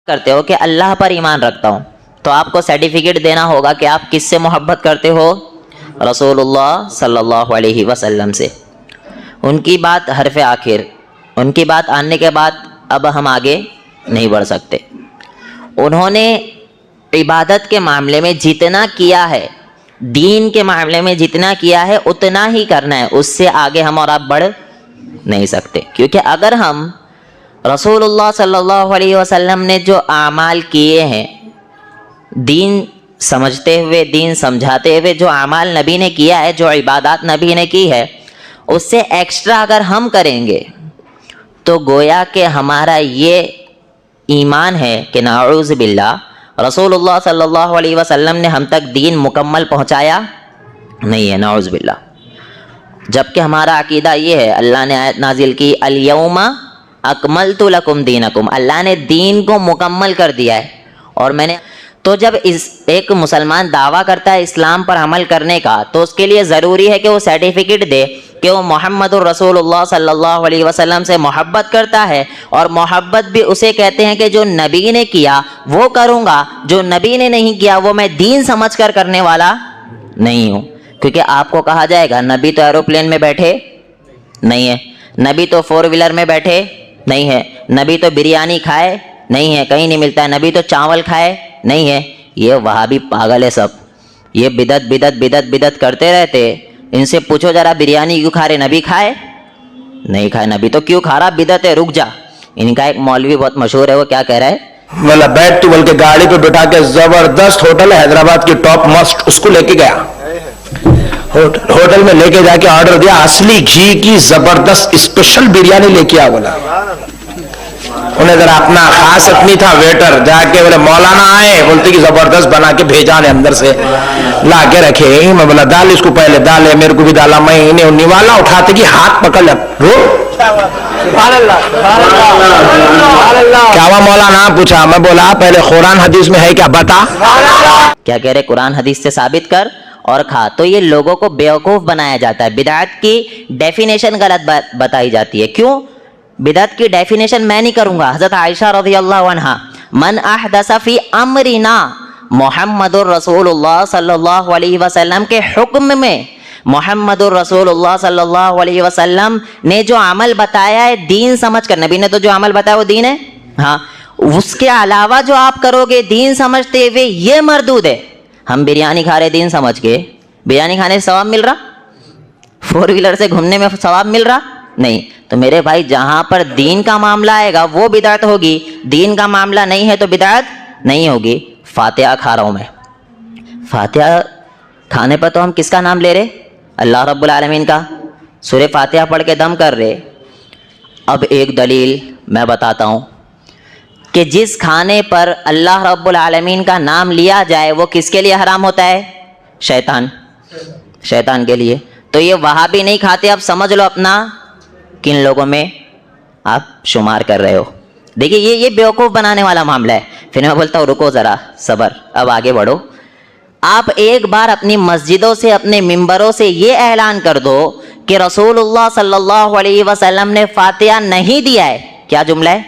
کرتے ہو کہ اللہ پر ایمان رکھتا ہوں، تو آپ کو سرٹیفکیٹ دینا ہوگا کہ آپ کس سے محبت کرتے ہو؟ رسول اللہ صلی اللہ علیہ وسلم سے۔ ان کی بات حرف آخر، ان کی بات آنے کے بعد اب ہم آگے نہیں بڑھ سکتے۔ انہوں نے عبادت کے معاملے میں جتنا کیا ہے، دین کے معاملے میں جتنا کیا ہے اتنا ہی کرنا ہے، اس سے آگے ہم اور آپ بڑھ نہیں سکتے۔ کیونکہ اگر ہم رسول اللہ صلی اللہ علیہ وسلم نے جو اعمال کیے ہیں، دین سمجھتے ہوئے، دین سمجھاتے ہوئے جو اعمال نبی نے کیا ہے، جو عبادات نبی نے کی ہے، اس سے ایکسٹرا اگر ہم کریں گے تو گویا کہ ہمارا یہ ایمان ہے کہ نعوذ باللہ رسول اللہ صلی اللہ علیہ وسلم نے ہم تک دین مکمل پہنچایا نہیں ہے، نعوذ باللہ۔ جبکہ ہمارا عقیدہ یہ ہے، اللہ نے آیت نازل کی الیوم اکملت لکم دینکم، اللہ نے دین کو مکمل کر دیا ہے۔ اور میں نے تو جب ایک مسلمان دعویٰ کرتا ہے اسلام پر عمل کرنے کا، تو اس کے لیے ضروری ہے کہ وہ سرٹیفکیٹ دے کہ وہ محمد الرسول اللہ صلی اللہ علیہ وسلم سے محبت کرتا ہے، اور محبت بھی اسے کہتے ہیں کہ جو نبی نے کیا وہ کروں گا، جو نبی نے نہیں کیا وہ میں دین سمجھ کر کرنے والا نہیں ہوں۔ کیونکہ آپ کو کہا جائے گا نبی تو ایروپلین میں بیٹھے نہیں ہے، نبی تو فور ویلر میں بیٹھے نہیں ہے، نبی تو بریانی کھائے نہیں ہے، کہیں نہیں ملتا ہے، نبی تو چاول کھائے نہیں ہے۔ یہ وہابی پاگل ہے سب، یہ بدعت بدعت بدعت بدعت کرتے رہتے۔ ان سے پوچھو ذرا بریانی کیوں کھا رہے؟ نبی کھائے نہیں کھائے، نبی تو کیوں کھا رہا؟ بدعت ہے، رک جا۔ ان کا ایک مولوی بہت مشہور ہے، وہ کیا کہہ رہا ہے؟ مطلب بیٹھ تو بلکہ گاڑی پہ بٹھا کے زبردست ہوٹل حیدرآباد کی ٹاپ موسٹ اس کو لے کے گیا، ہوٹل میں لے کے جا کے آرڈر دیا، اصلی گھی کی زبردست اسپیشل بریانی لے کے آ بولا۔ انہیں ذرا اپنا خاص اپنی تھا ویٹر، جا کے بولے مولانا آئے، بولتے کہ زبردست بنا کے بھیجا نے اندر سے لا کے رکھے۔ میں بولا ڈال اس کو، پہلے ڈالے، میرے کو بھی ڈالا، میں انہیں نوالا اٹھاتے کہ ہاتھ پکڑ لیا، کیا ہوا مولانا؟ پوچھا، میں بولا پہلے قرآن حدیث میں ہے کیا بتا؟ کیا کہہ رہے؟ قرآن حدیث سے ثابت کر اور کھا۔ تو یہ لوگوں کو بیوقوف بنایا جاتا ہے، بدعت کی ڈیفینیشن غلط بتائی جاتی ہے۔ کیوں؟ بدعت کی ڈیفینیشن میں نہیں کروں گا، حضرت عائشہ رضی اللہ عنہا، من احدث فی امرنا، محمد الرسول اللہ صلی اللہ علیہ وسلم کے حکم میں محمد الرسول اللہ صلی اللہ علیہ وسلم نے جو عمل بتایا ہے دین سمجھ کر، نبی نے تو جو عمل بتایا وہ دین ہے، ہاں، اس کے علاوہ جو آپ کرو گے دین سمجھتے ہوئے، یہ مردود ہے۔ ہم بریانی کھا رہے دین سمجھ کے، بریانی کھانے سے ثواب مل رہا؟ فور ویلر سے گھومنے میں ثواب مل رہا؟ نہیں۔ تو میرے بھائی جہاں پر دین کا معاملہ آئے گا وہ بدعت ہوگی، دین کا معاملہ نہیں ہے تو بدعت نہیں ہوگی۔ فاتحہ کھا رہا ہوں میں، فاتحہ کھانے پر تو ہم کس کا نام لے رہے؟ اللہ رب العالمین کا۔ سورہ فاتحہ پڑھ کے دم کر رہے۔ اب ایک دلیل میں بتاتا ہوں کہ جس کھانے پر اللہ رب العالمین کا نام لیا جائے وہ کس کے لیے حرام ہوتا ہے؟ شیطان کے لیے۔ تو یہ وہابی نہیں کھاتے، اب سمجھ لو اپنا کن لوگوں میں آپ شمار کر رہے ہو۔ دیکھیے یہ بیوقوف بنانے والا معاملہ ہے۔ پھر میں بولتا ہوں رکو ذرا، صبر، اب آگے بڑھو۔ آپ ایک بار اپنی مسجدوں سے، اپنے ممبروں سے یہ اعلان کر دو کہ رسول اللہ صلی اللہ علیہ وسلم نے فاتحہ نہیں دیا ہے۔ کیا جملہ ہے؟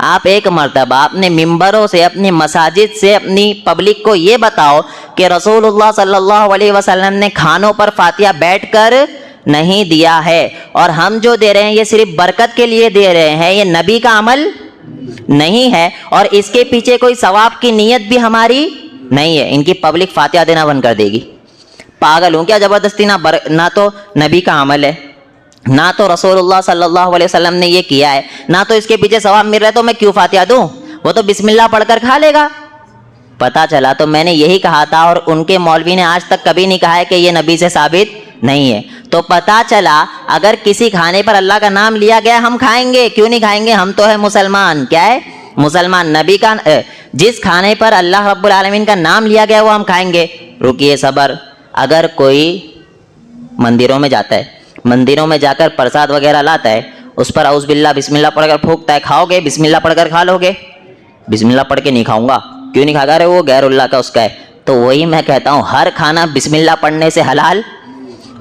آپ ایک مرتبہ اپنے ممبروں سے، اپنی مساجد سے، اپنی پبلک کو یہ بتاؤ کہ رسول اللہ صلی اللہ علیہ وسلم نے کھانوں پر فاتحہ بیٹھ کر نہیں دیا ہے، اور ہم جو دے رہے ہیں یہ صرف برکت کے لیے دے رہے ہیں، یہ نبی کا عمل نہیں ہے، اور اس کے پیچھے کوئی ثواب کی نیت بھی ہماری نہیں ہے۔ ان کی پبلک فاتحہ دینا بند کر دے گی۔ پاگل ہوں کیا؟ زبردستی نہ تو نبی کا عمل ہے، نہ تو رسول اللہ صلی اللہ علیہ وسلم نے یہ کیا ہے، نہ تو اس کے پیچھے ثواب مل رہا ہے، تو میں کیوں فاتحہ دوں؟ وہ تو بسم اللہ پڑھ کر کھا لے گا۔ پتا چلا تو میں نے یہی کہا تھا، اور ان کے مولوی نے آج تک کبھی نہیں کہا ہے کہ یہ نبی سے ثابت نہیں ہے۔ تو پتا چلا اگر کسی کھانے پر اللہ کا نام لیا گیا ہم کھائیں گے، کیوں نہیں کھائیں گے؟ ہم تو ہے مسلمان۔ کیا ہے؟ مسلمان۔ نبی کا جس کھانے پر اللہ رب العالمین کا نام لیا گیا وہ ہم کھائیں گے۔ رکیے، صبر۔ اگر کوئی مندروں میں جاتا ہے، مندروں میں جا کر پرساد وغیرہ لاتا ہے، اس پر اعوذ باللہ بسم اللہ پڑھ کر پھونکتا ہے، کھاؤ گے؟ بسم اللہ پڑھ کر کھا لو گے؟ بسم اللہ پڑھ کے نہیں کھاؤں گا۔ کیوں نہیں کھا رہے؟ وہ غیر اللہ کا اس کا ہے۔ تو وہی میں کہتا ہوں، ہر کھانا بسم اللہ پڑھنے سے حلال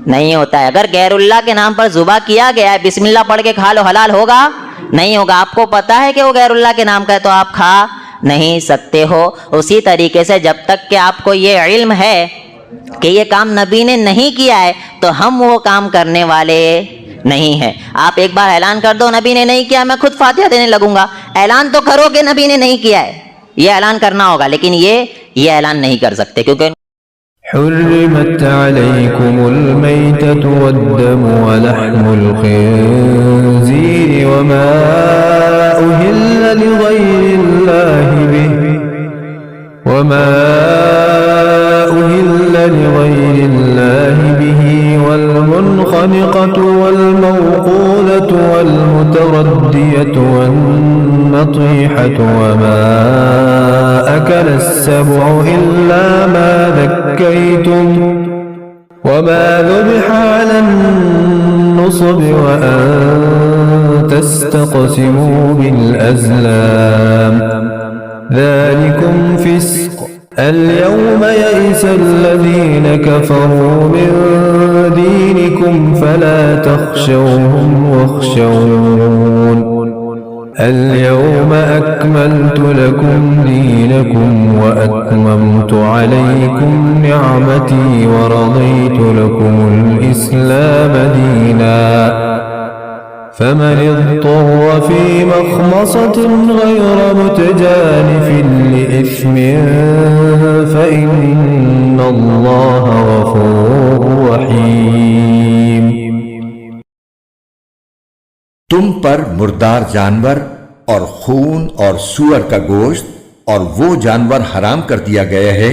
نہیں ہوتا ہے۔ اگر غیر اللہ کے نام پر ذبح کیا گیا ہے، بسم اللہ پڑھ کے کھا لو، حلال ہوگا؟ نہیں ہوگا۔ آپ کو پتا ہے کہ وہ غیر اللہ کے نام کا ہے تو آپ کھا نہیں سکتے ہو. اسی طریقے سے جب تک کہ آپ کو یہ علم ہے کہ یہ کام نبی نے نہیں کیا ہے تو ہم وہ کام کرنے والے نہیں ہیں. آپ ایک بار اعلان کر دو نبی نے نہیں کیا میں خود فاتحہ دینے لگوں گا. اعلان تو کرو کہ نبی نے نہیں کیا ہے, یہ اعلان کرنا ہوگا, لیکن یہ اعلان نہیں کر سکتے کیونکہ حرمت عليكم الميتة والدم ولحم الخنزير وما أهل لغير الله به والمنخنقة والموقولة والمتردية والنطيحة وما أكل السبع إلا ما ذكيتم وما ذبح على النصب وأن تستقسموا بالأزلام ذلكم فسق. اليوم يئس الذين كفروا من دينكم فلا تخشوهم واخشون اليوم أكملت لكم دينكم وأتممت عليكم نعمتي ورضيت لكم الإسلام دينا فمن اضطر في مخمصة غير متجانف لإثم فإن الله غفور رحيم. تم پر مردار جانور اور خون اور سور کا گوشت اور وہ جانور حرام کر دیا گیا ہے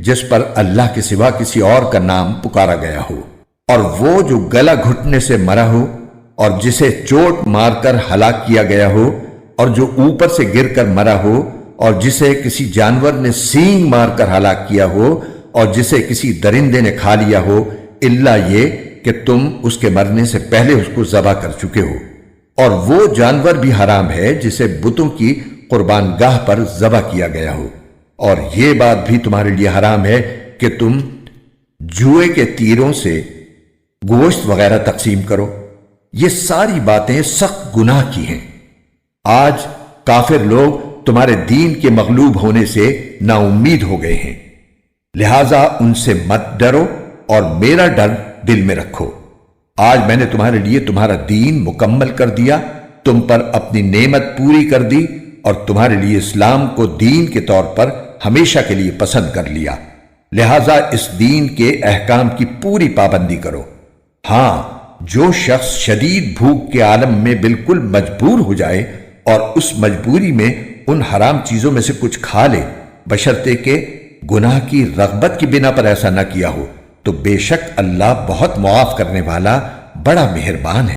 جس پر اللہ کے سوا کسی اور کا نام پکارا گیا ہو, اور وہ جو گلا گھٹنے سے مرا ہو, اور جسے چوٹ مار کر ہلاک کیا گیا ہو, اور جو اوپر سے گر کر مرا ہو, اور جسے کسی جانور نے سینگ مار کر ہلاک کیا ہو, اور جسے کسی درندے نے کھا لیا ہو, الا یہ کہ تم اس کے مرنے سے پہلے اس کو ذبح کر چکے ہو. اور وہ جانور بھی حرام ہے جسے بتوں کی قربان گاہ پر ذبح کیا گیا ہو. اور یہ بات بھی تمہارے لیے حرام ہے کہ تم جوئے کے تیروں سے گوشت وغیرہ تقسیم کرو. یہ ساری باتیں سخت گناہ کی ہیں. آج کافر لوگ تمہارے دین کے مغلوب ہونے سے نا امید ہو گئے ہیں, لہذا ان سے مت ڈرو اور میرا ڈر دل میں رکھو. آج میں نے تمہارے لیے تمہارا دین مکمل کر دیا, تم پر اپنی نعمت پوری کر دی, اور تمہارے لیے اسلام کو دین کے طور پر ہمیشہ کے لیے پسند کر لیا. لہذا اس دین کے احکام کی پوری پابندی کرو. ہاں, جو شخص شدید بھوک کے عالم میں بالکل مجبور ہو جائے اور اس مجبوری میں ان حرام چیزوں میں سے کچھ کھا لے, بشرطے کہ گناہ کی رغبت کی بنا پر ایسا نہ کیا ہو, تو بے شک اللہ بہت معاف کرنے والا بڑا مہربان ہے.